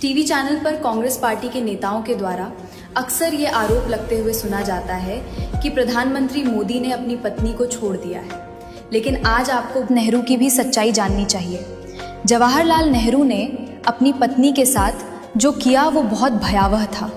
TV channel पर Congress party के नेताओं के द्वारा अक्सर ये आरोप लगते हुए सुना जाता है कि प्रधानमंत्री मोदी ने अपनी पत्नी को छोड़ दिया है। लेकिन आज आपको नेहरू की भी सच्चाई जाननी चाहिए। जवाहरलाल नेहरू ने अपनी पत्नी के साथ जो किया वो बहुत भयावह था।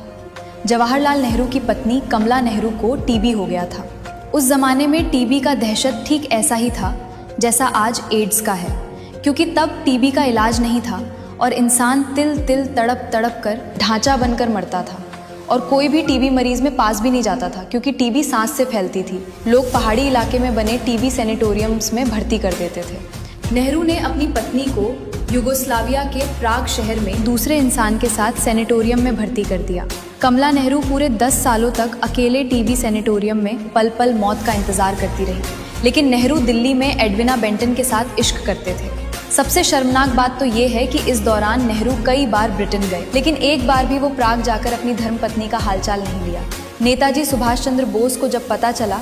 जवाहरलाल नेहरू की पत्नी कमला नेहरू को टीबी हो गया था। उस ज़माने में टीबी का दहशत ठीक ऐसा ही था जैसा आज एड्स का है, क्योंकि तब टीबी का इलाज नहीं था और इंसान तिल तिल तड़प तड़प कर ढांचा बनकर मरता था और कोई भी टीबी मरीज में पास भी नहीं जाता था, क्योंकि टीबी सांस से फैलती थी। लोग पहाड़ी इलाके में बने टीबी सैनिटोरियम्स में भर्ती कर देते थे। नेहरू ने अपनी पत्नी को युगोस्लाविया के प्राग शहर में दूसरे इंसान के साथ सैनिटोरियम में भर्ती कर दिया। कमला नेहरू पूरे 10 सालों तक अकेले टीबी सैनिटोरियम में पल पल मौत का इंतजार करती रही, लेकिन नेहरू दिल्ली में एडविना बेंटन के साथ इश्क करते थे। सबसे शर्मनाक बात तो ये है कि इस दौरान नेहरू कई बार ब्रिटेन गए, लेकिन एक बार भी वो प्राग जाकर अपनी धर्मपत्नी का हालचाल नहीं लिया। नेताजी सुभाष चंद्र बोस को जब पता चला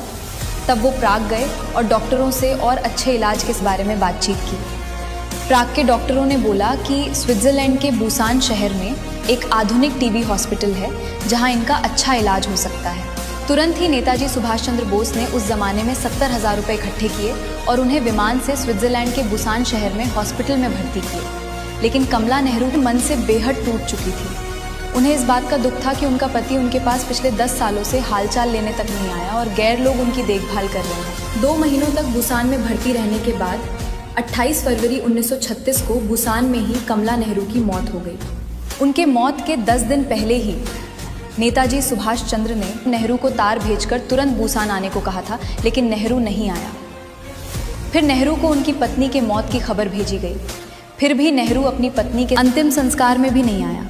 तब वो प्राग गए और डॉक्टरों से और अच्छे इलाज के बारे में बातचीत की। प्राग के डॉक्टरों ने बोला कि स्विट्जरलैंड के बुसान शहर में एक आधुनिक टीबी हॉस्पिटल है जहां इनका अच्छा इलाज हो सकता है। तुरंत ही नेताजी सुभाष चंद्र बोस ने उस जमाने में 70,000 रुपये इकट्ठे किए और उन्हें विमान से स्विट्जरलैंड के बुसान शहर में हॉस्पिटल में भर्ती किए। लेकिन कमला नेहरू के मन से बेहद टूट चुकी थी। उन्हें इस बात का दुख था कि उनका पति उनके पास पिछले 10 सालों से हालचाल लेने तक नहीं आया और गैर लोग उनकी देखभाल कर रहे हैं। 2 महीनों तक बुसान में भर्ती रहने के बाद 28 फरवरी 1936 को बुसान में ही कमला नेहरू की मौत हो गई। उनके मौत के 10 दिन पहले ही नेताजी सुभाष चंद्र ने नेहरू को तार भेजकर तुरंत बुसान आने को कहा था, लेकिन नेहरू नहीं आया। फिर नेहरू को उनकी पत्नी के मौत की खबर भेजी गई, फिर भी नेहरू अपनी पत्नी के अंतिम संस्कार में भी नहीं आया।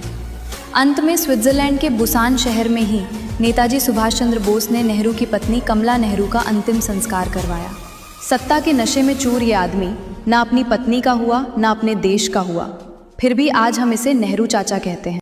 अंत में स्विट्जरलैंड के बुसान शहर में ही नेताजी सुभाष चंद्र बोस ने नेहरू की पत्नी कमला नेहरू का अंतिम संस्कार करवाया। सत्ता के नशे में चूर ये आदमी ना अपनी पत्नी का हुआ ना अपने देश का हुआ, फिर भी आज हम इसे नेहरू चाचा कहते हैं।